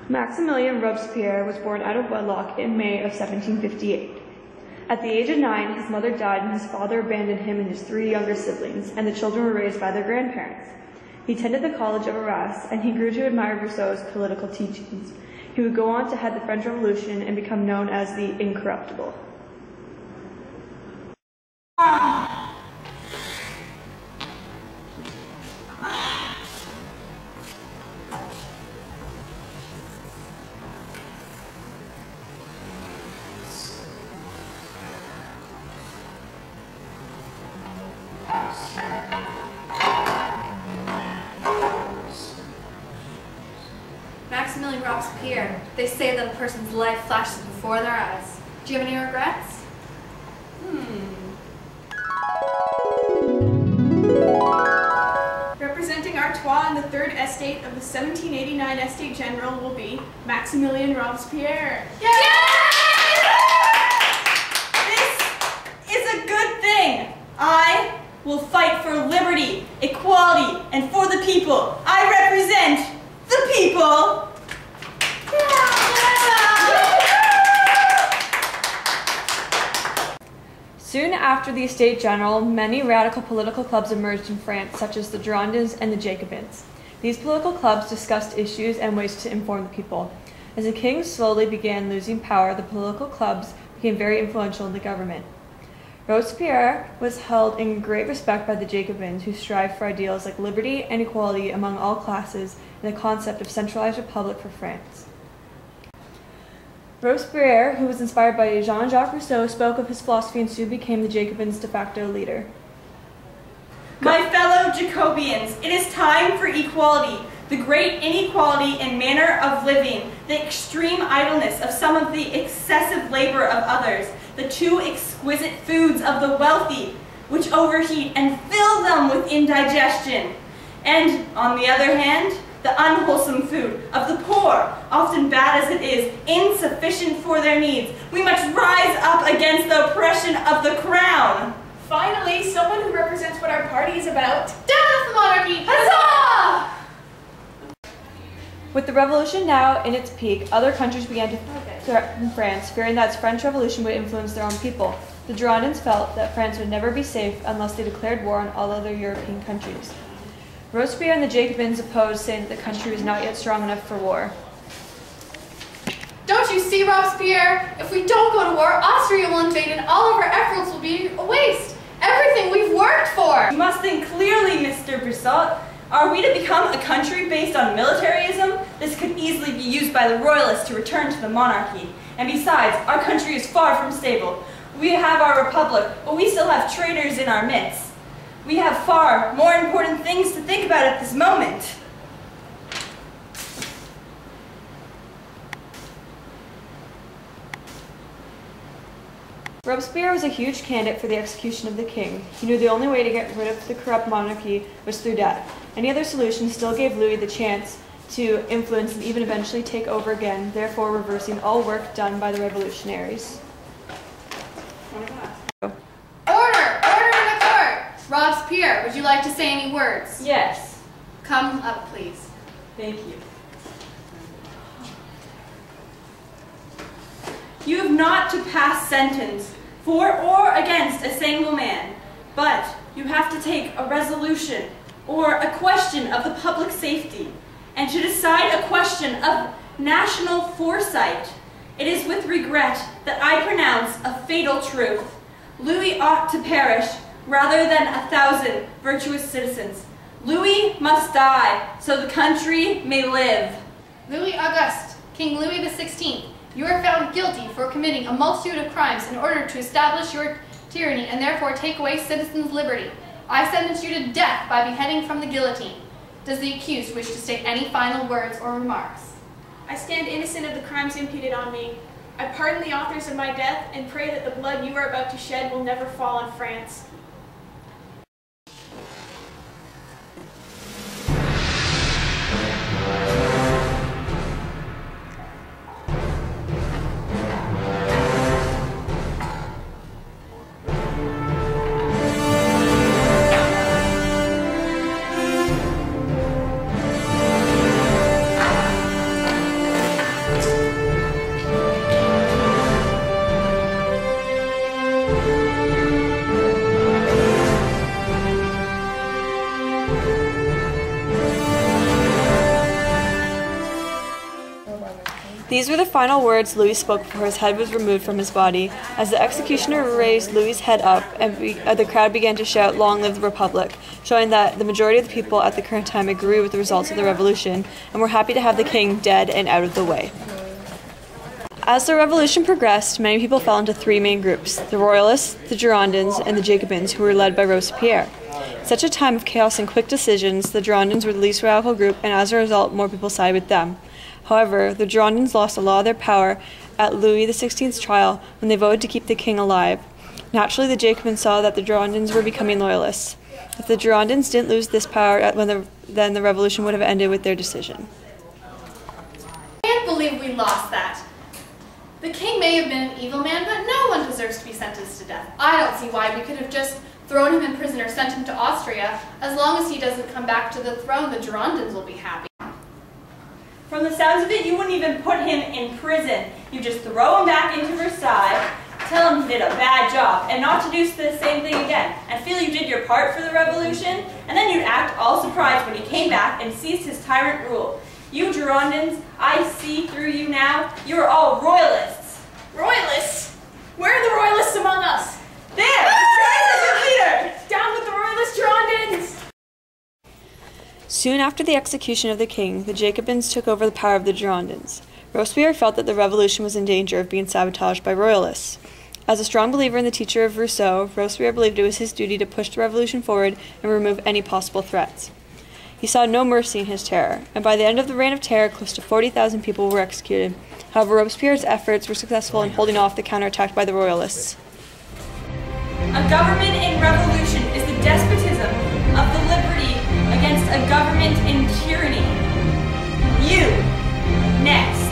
Maximilien Robespierre was born out of wedlock in May of 1758. At the age of 9, his mother died and his father abandoned him and his 3 younger siblings, and the children were raised by their grandparents. He attended the College of Arras, and he grew to admire Rousseau's political teachings. He would go on to head the French Revolution and become known as the Incorruptible. Maximilien Robespierre. They say that a person's life flashes before their eyes. Do you have any regrets? Representing Artois in the 3rd Estate of the 1789 Estate General will be Maximilien Robespierre. Yay! This is a good thing. I will fight for liberty, equality, and for the people. I represent the people. Soon after the Estates General, many radical political clubs emerged in France, such as the Girondins and the Jacobins. These political clubs discussed issues and ways to inform the people. As the king slowly began losing power, the political clubs became very influential in the government. Robespierre was held in great respect by the Jacobins, who strived for ideals like liberty and equality among all classes and the concept of centralized republic for France. Robespierre, who was inspired by Jean-Jacques Rousseau, spoke of his philosophy and soon became the Jacobins' de facto leader. My fellow Jacobians, it is time for equality. The great inequality in manner of living, the extreme idleness of some of the excessive labor of others, the too exquisite foods of the wealthy, which overheat and fill them with indigestion. And, on the other hand, the unwholesome food of the poor, often bad as it is, insufficient for their needs. We must rise up against the oppression of the crown. Finally, someone who represents what our party is about. Down with the monarchy! Huzzah! With the revolution now in its peak, other countries began to threaten France, fearing that its French Revolution would influence their own people. The Girondins felt that France would never be safe unless they declared war on all other European countries. Robespierre and the Jacobins opposed, saying that the country was not yet strong enough for war. Don't you see, Robespierre? If we don't go to war, Austria will invade and all of our efforts will be a waste. Everything we've worked for! You must think clearly, Mr. Brissot. Are we to become a country based on militarism? This could easily be used by the royalists to return to the monarchy. And besides, our country is far from stable. We have our republic, but we still have traitors in our midst. We have far more important things to think about at this moment. Robespierre was a huge candidate for the execution of the king. He knew the only way to get rid of the corrupt monarchy was through death. Any other solution still gave Louis the chance to influence and even eventually take over again, therefore reversing all work done by the revolutionaries. Order! Order in the court! Robespierre, would you like to say any words? Yes. Come up, please. Thank you. You have not to pass sentence for or against a single man, but you have to take a resolution or a question of the public safety, and to decide a question of national foresight. It is with regret that I pronounce a fatal truth. Louis ought to perish rather than 1,000 virtuous citizens. Louis must die so the country may live. Louis Auguste, King Louis XVI, you are found guilty for committing a multitude of crimes in order to establish your tyranny and therefore take away citizens' liberty. I sentence you to death by beheading from the guillotine. Does the accused wish to state any final words or remarks? I stand innocent of the crimes imputed on me. I pardon the authors of my death and pray that the blood you are about to shed will never fall on France. These were the final words Louis spoke before his head was removed from his body. As the executioner raised Louis's head up, and the crowd began to shout, "Long live the Republic," showing that the majority of the people at the current time agree with the results of the revolution and were happy to have the king dead and out of the way. As the revolution progressed, many people fell into three main groups: the Royalists, the Girondins, and the Jacobins, who were led by Robespierre. In such a time of chaos and quick decisions, the Girondins were the least radical group, and as a result, more people sided with them. However, the Girondins lost a lot of their power at Louis XVI's trial when they voted to keep the king alive. Naturally, the Jacobins saw that the Girondins were becoming loyalists. If the Girondins didn't lose this power, then the revolution would have ended with their decision. I can't believe we lost that. The king may have been an evil man, but no one deserves to be sentenced to death. I don't see why we could have just thrown him in prison or sent him to Austria. As long as he doesn't come back to the throne, the Girondins will be happy. From the sounds of it, you wouldn't even put him in prison. You just throw him back into Versailles, tell him he did a bad job, and not to do the same thing again, and feel you did your part for the revolution, and then you'd act all surprised when he came back and seized his tyrant rule. You Girondins, I see through you now. You are all royalists. Royalists? Where are the royalists among us? There! Versailles is your leader! Down with the royalist Girondins! Soon after the execution of the king, the Jacobins took over the power of the Girondins. Robespierre felt that the revolution was in danger of being sabotaged by royalists. As a strong believer in the teaching of Rousseau, Robespierre believed it was his duty to push the revolution forward and remove any possible threats. He saw no mercy in his terror, and by the end of the Reign of Terror, close to 40,000 people were executed. However, Robespierre's efforts were successful in holding off the counterattack by the royalists. A government in revolution is the despotism of the liberty against a government in tyranny. You, next.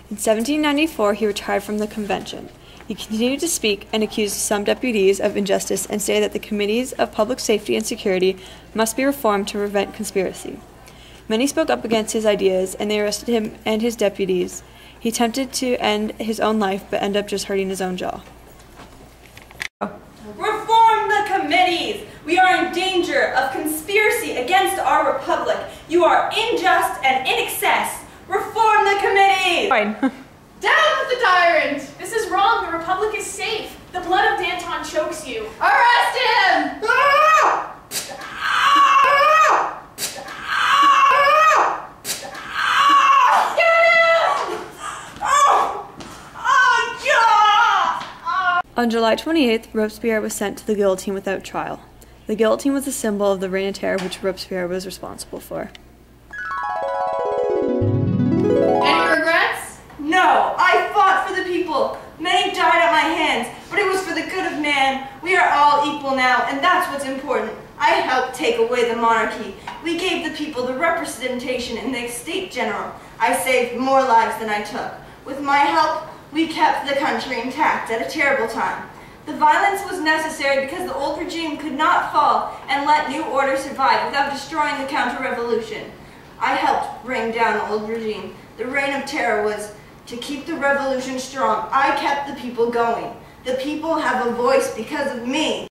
In 1794, he retired from the convention. He continued to speak and accused some deputies of injustice and stated that the committees of public safety and security must be reformed to prevent conspiracy. Many spoke up against his ideas, and they arrested him and his deputies. He attempted to end his own life, but ended up just hurting his own jaw. Reform the committees! We are in danger of conspiracy against our republic. You are unjust and in excess. Reform the committees! Fine. Down with the tyrant! This is wrong. The Republic is safe. The blood of Danton chokes you. Arrest him! Ah! Ah! Ah! Get him! Oh! Oh, yeah! On July 28th, Robespierre was sent to the guillotine without trial. The guillotine was a symbol of the Reign of Terror, which Robespierre was responsible for. Any regrets? No, I fought for the people. Many died at my hands, but it was for the good of man. We are all equal now, and that's what's important. I helped take away the monarchy. We gave the people the representation in the State General. I saved more lives than I took. With my help, we kept the country intact at a terrible time. The violence was necessary because the old regime could not fall and let new order survive without destroying the counter-revolution. I helped bring down the old regime. The Reign of Terror was To keep the revolution strong, I kept the people going. The people have a voice because of me.